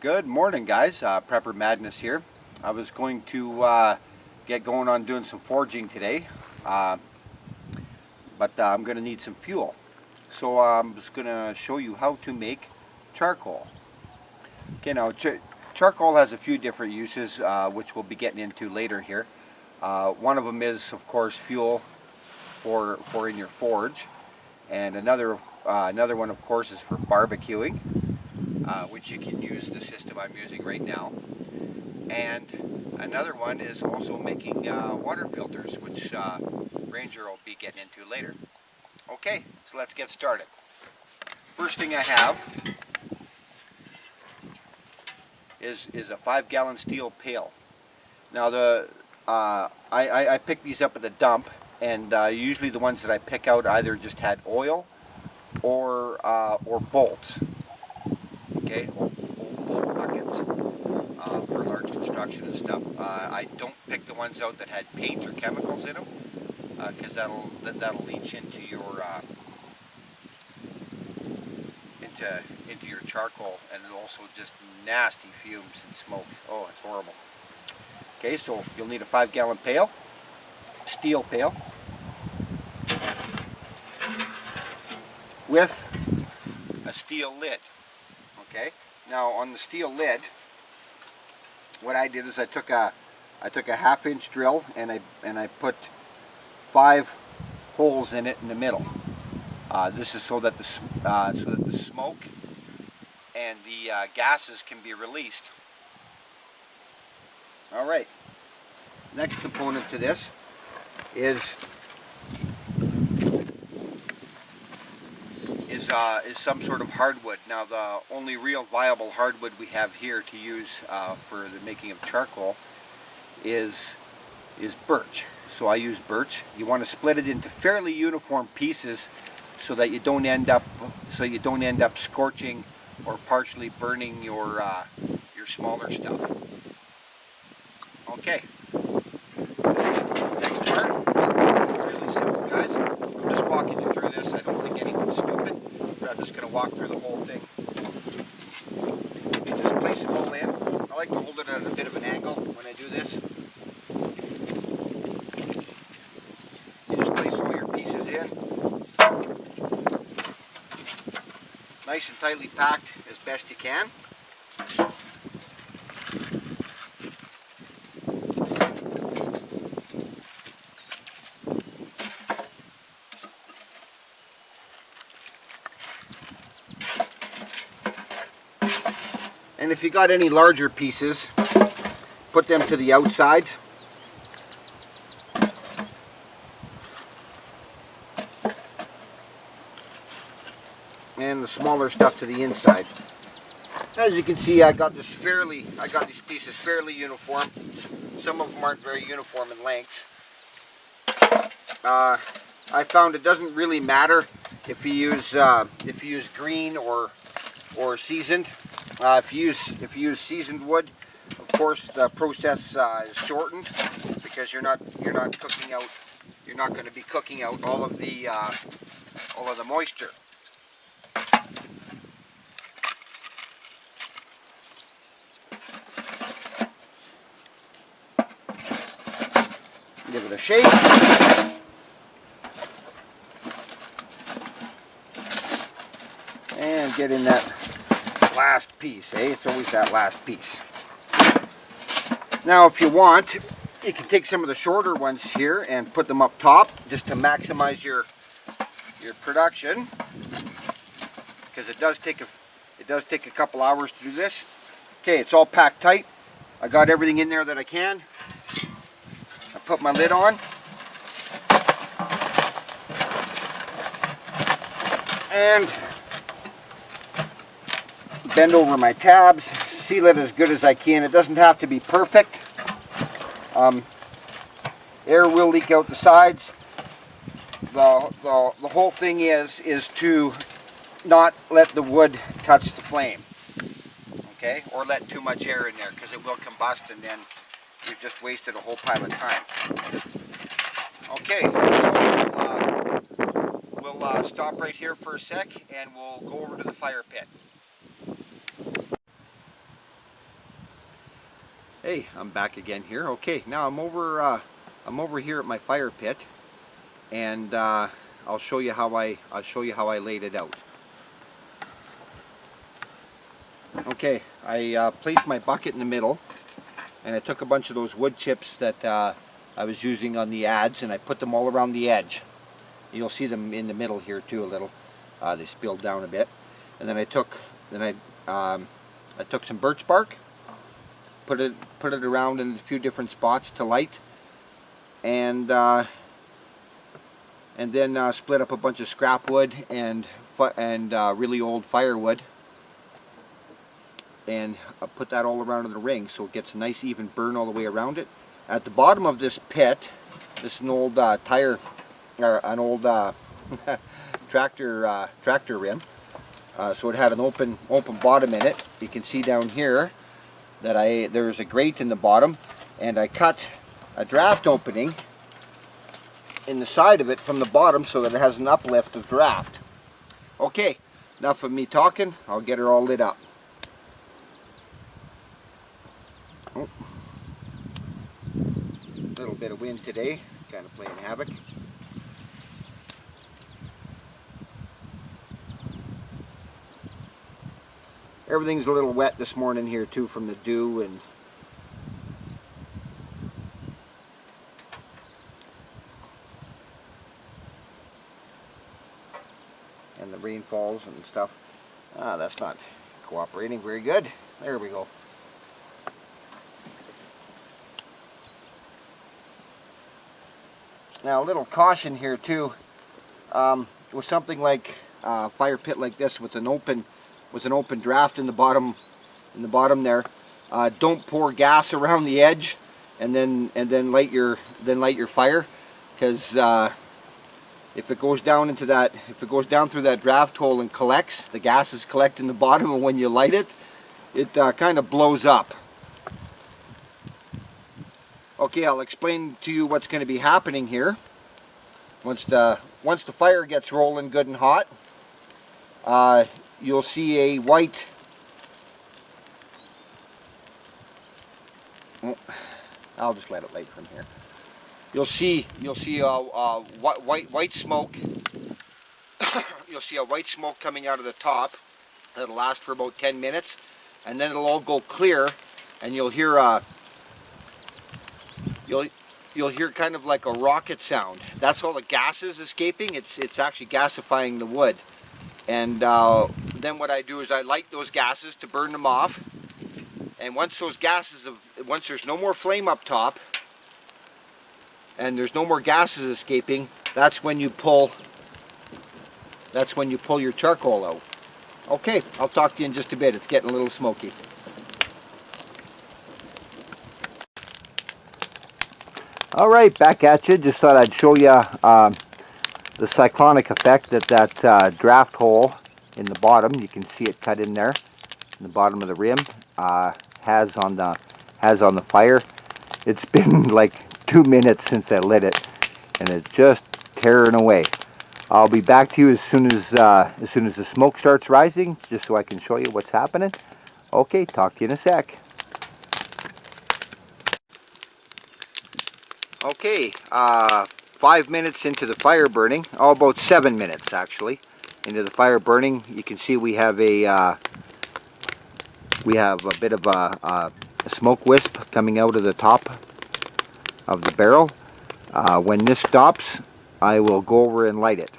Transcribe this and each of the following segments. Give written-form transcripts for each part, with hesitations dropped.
Good morning, guys. Prepper Madness here. I was going to get going on doing some forging today, but I'm going to need some fuel. So I'm just going to show you how to make charcoal. Okay, now charcoal has a few different uses, which we'll be getting into later here. One of them is, of course, fuel for in your forge, and another one, of course, is for barbecuing. Which you can use the system I'm using right now. And another one is also making water filters, which Ranger will be getting into later. Okay, so let's get started. First thing I have is a 5-gallon steel pail. Now I pick these up at the dump, and usually the ones that I pick out either just had oil or bolts. Okay, old buckets for large construction and stuff. I don't pick the ones out that had paint or chemicals in them, because that'll leach into your into your charcoal, and also just nasty fumes and smoke. Oh, it's horrible. Okay, so you'll need a 5-gallon pail, steel pail, with a steel lid. Okay, now on the steel lid, what I did is I took a 1/2-inch drill and I put 5 holes in it in the middle. This is so that the smoke and the gases can be released. All right. Next component to this is some sort of hardwood. Now, the only real viable hardwood we have here to use for the making of charcoal is birch. So I use birch. You want to split it into fairly uniform pieces so that you don't end up scorching or partially burning your smaller stuff. Okay. Next part, really simple, guys. I'm just walking you through this. I don't think anyone's stupid, but I'm just going to walk through the whole thing. You just place it all in. I like to hold it at a bit of an angle when I do this. You just place all your pieces in. Nice and tightly packed as best you can. And if you got any larger pieces, put them to the outsides. And the smaller stuff to the inside. As you can see, I got these pieces fairly uniform. Some of them aren't very uniform in lengths. I found it doesn't really matter if you use green or seasoned. If you use seasoned wood, of course the process is shortened, because you're not going to be cooking out all of the moisture. Give it a shake. And get in that last piece, It's always that last piece. Now, if you want, you can take some of the shorter ones here and put them up top, just to maximize your production, because it does take a couple hours to do this. Okay, it's all packed tight. I got everything in there that I can. I put my lid on. And bend over my tabs, seal it as good as I can. It doesn't have to be perfect. Air will leak out the sides. The whole thing is to not let the wood touch the flame, okay, or let too much air in there, because it will combust, and then you've just wasted a whole pile of time. Okay, so we'll stop right here for a sec, and we'll go over to the fire pit. Hey, I'm back again here. Okay, now I'm over here at my fire pit, and I'll show you how I laid it out. Okay, I placed my bucket in the middle, and I took a bunch of those wood chips that I was using on the adze, and I put them all around the edge. You'll see them in the middle here too a little. They spilled down a bit, and then I took some birch bark. Put it around in a few different spots to light, and then split up a bunch of scrap wood and really old firewood, and put that all around in the ring so it gets a nice even burn all the way around it. At the bottom of this pit, this is an old tire, or an old tractor rim, so it had an open bottom in it. You can see down here that there's a grate in the bottom, and I cut a draft opening in the side of it from the bottom so that it has an uplift of draft. Okay, enough of me talking. I'll get her all lit up. Oh. A little bit of wind today, kind of playing havoc. Everything's a little wet this morning here too from the dew and the rainfalls and stuff. That's not cooperating very good. There we go. Now a little caution here too. With something like a fire pit like this with an open draft in the bottom there, don't pour gas around the edge and then light your fire, because if it goes down through that draft hole and collects, the gases collect in the bottom, and when you light it, it kind of blows up. Okay, I'll explain to you what's going to be happening here. Once the fire gets rolling good and hot, you'll see a white. I'll just let it light from here. You'll see white smoke. You'll see a white smoke coming out of the top. That'll last for about 10 minutes, and then it'll all go clear, and you'll hear kind of like a rocket sound. That's all the gases escaping. It's actually gasifying the wood. And then what I do is I light those gases to burn them off. And once there's no more flame up top, and there's no more gases escaping, that's when you pull your charcoal out. Okay, I'll talk to you in just a bit. It's getting a little smoky. Alright, back at you. Just thought I'd show you the cyclonic effect that draft hole in the bottom, you can see it cut in there in the bottom of the rim, has on the fire. It's been like 2 minutes since I lit it, and it's just tearing away. I'll be back to you as soon as the smoke starts rising, just so I can show you what's happening. Okay, talk to you in a sec. Okay, 5 minutes into the fire burning, about 7 minutes actually into the fire burning. You can see we have a bit of a smoke wisp coming out of the top of the barrel. When this stops, I will go over and light it.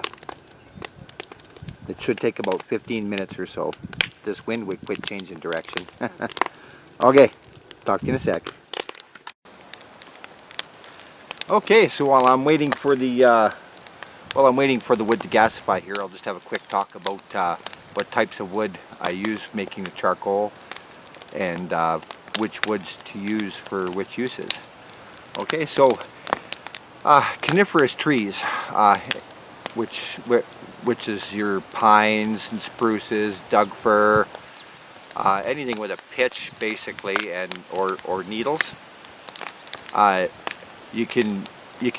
It should take about 15 minutes or so. This wind would quit changing direction. Okay, talk to you in a sec. Okay, so while I'm waiting for the wood to gasify here, I'll just have a quick talk about what types of wood I use making the charcoal, and which woods to use for which uses. Okay, so coniferous trees, which is your pines and spruces, Doug fir, anything with a pitch basically, and or needles. You can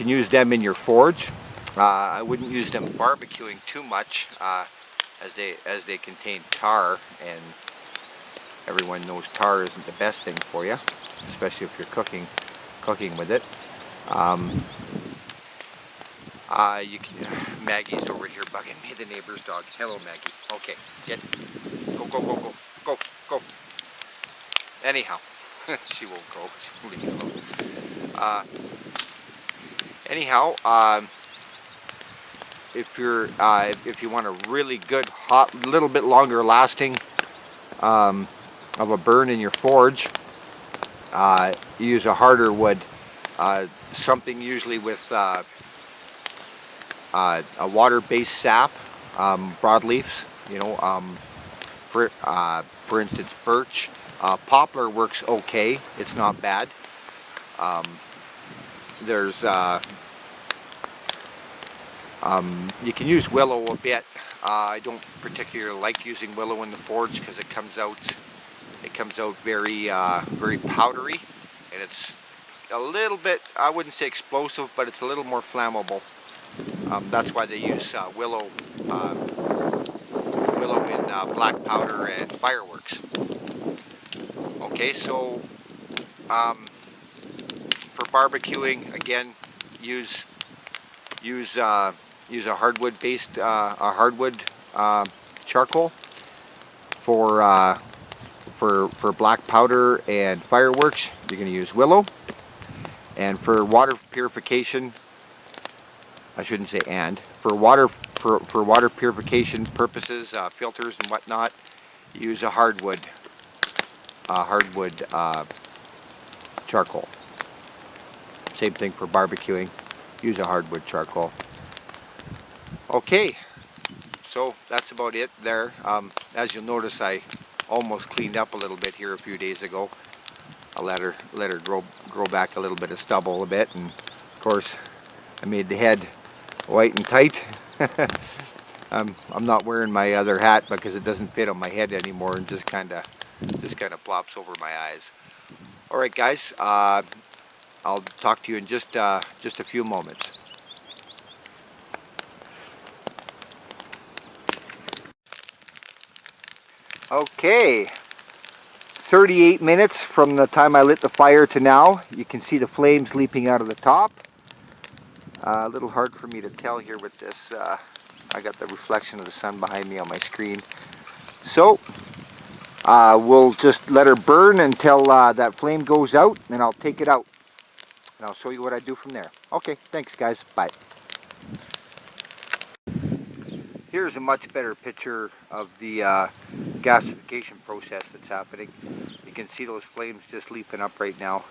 use them in your forge. I wouldn't use them barbecuing too much, as they contain tar, and everyone knows tar isn't the best thing for you. especially if you're cooking with it. You can. Maggie's over here bugging me, the neighbor's dog. Hello, Maggie. Okay, go. Anyhow, she won't go. She'll leave me alone. Anyhow, if you want a really good, hot, little bit longer lasting of a burn in your forge, you use a harder wood, something usually with a water-based sap, broadleafs. You know, for instance, birch. Poplar works okay. It's not bad. There's you can use willow a bit. I don't particularly like using willow in the forge because it comes out very very powdery, and it's a little bit, I wouldn't say explosive, but it's a little more flammable. That's why they use willow in black powder and fireworks. Okay, so for barbecuing, again, use a hardwood based charcoal. For black powder and fireworks, you're going to use willow. And for water purification, I shouldn't say and, for water purification purposes, filters and whatnot, use a hardwood charcoal. Same thing for barbecuing, use a hardwood charcoal. Okay, so that's about it there. As you'll notice, I almost cleaned up a little bit here a few days ago. I let her grow back a little bit of stubble a bit, and of course I made the head white and tight. I'm not wearing my other hat because it doesn't fit on my head anymore, and just kind of plops over my eyes. All right, guys. I'll talk to you in just a few moments. Okay, 38 minutes from the time I lit the fire to now. You can see the flames leaping out of the top. A little hard for me to tell here with this. I got the reflection of the sun behind me on my screen. So we'll just let her burn until that flame goes out, and I'll take it out. And I'll show you what I do from there. Okay, thanks guys, bye. Here's a much better picture of the gasification process that's happening. You can see those flames just leaping up right now.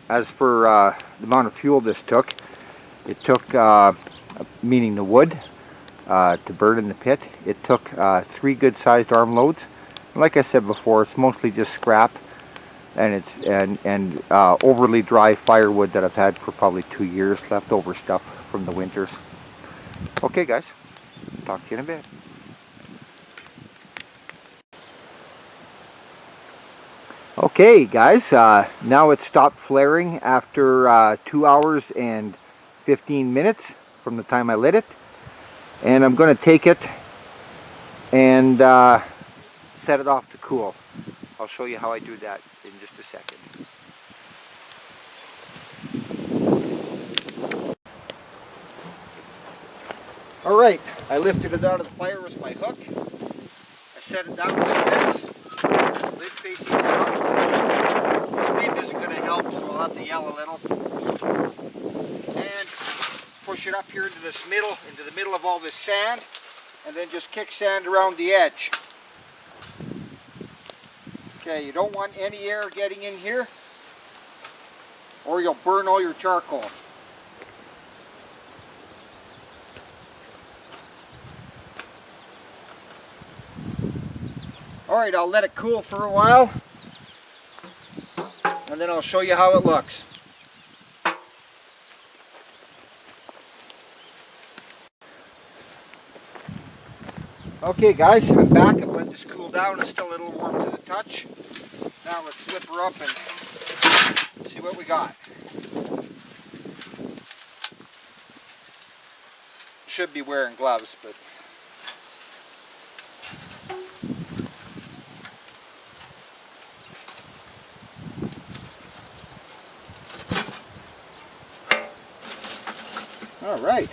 As for the amount of fuel this took, it took, meaning the wood, to burn in the pit, it took 3 good-sized arm loads. Like I said before, it's mostly just scrap, and it's overly dry firewood that I've had for probably 2 years, leftover stuff from the winters. Okay guys, talk to you in a bit. Okay guys, now it's stopped flaring after 2 hours and 15 minutes from the time I lit it. And I'm going to take it and set it off to cool. I'll show you how I do that in just a second. Alright, I lifted it out of the fire with my hook. I set it down like this, lid facing down. This wind isn't going to help, so I'll have to yell a little. And push it up here into the middle of all this sand, and then just kick sand around the edge. Okay, you don't want any air getting in here, or you'll burn all your charcoal. Alright, I'll let it cool for a while, and then I'll show you how it looks. Okay guys, I'm back. I've let this cool down. It's still a little warm to the touch. Now let's flip her up and see what we got. Should be wearing gloves, but All right.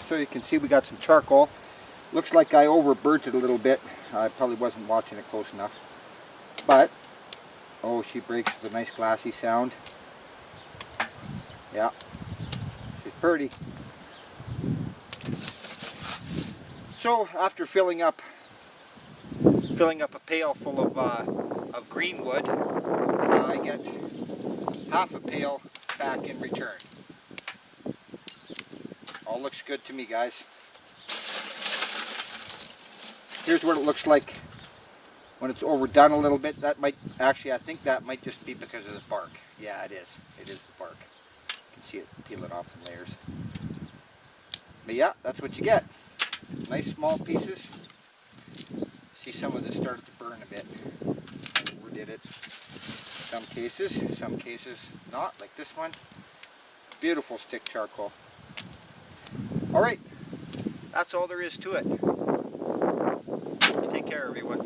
So you can see we got some charcoal. Looks like I overburnt it a little bit. I probably wasn't watching it close enough. But, oh, she breaks with a nice glassy sound. Yeah, she's pretty. So after filling up a pail full of green wood, I get half a pail back in return. All looks good to me, guys. Here's what it looks like when it's overdone a little bit. That might, actually I think that might just be because of the bark. Yeah, it is. It is the bark. You can see it peeling off in layers. But yeah, that's what you get. Nice small pieces. See, some of this started to burn a bit. Overdid it. Some cases not, like this one. Beautiful stick charcoal. Alright, that's all there is to it. Take care, everyone.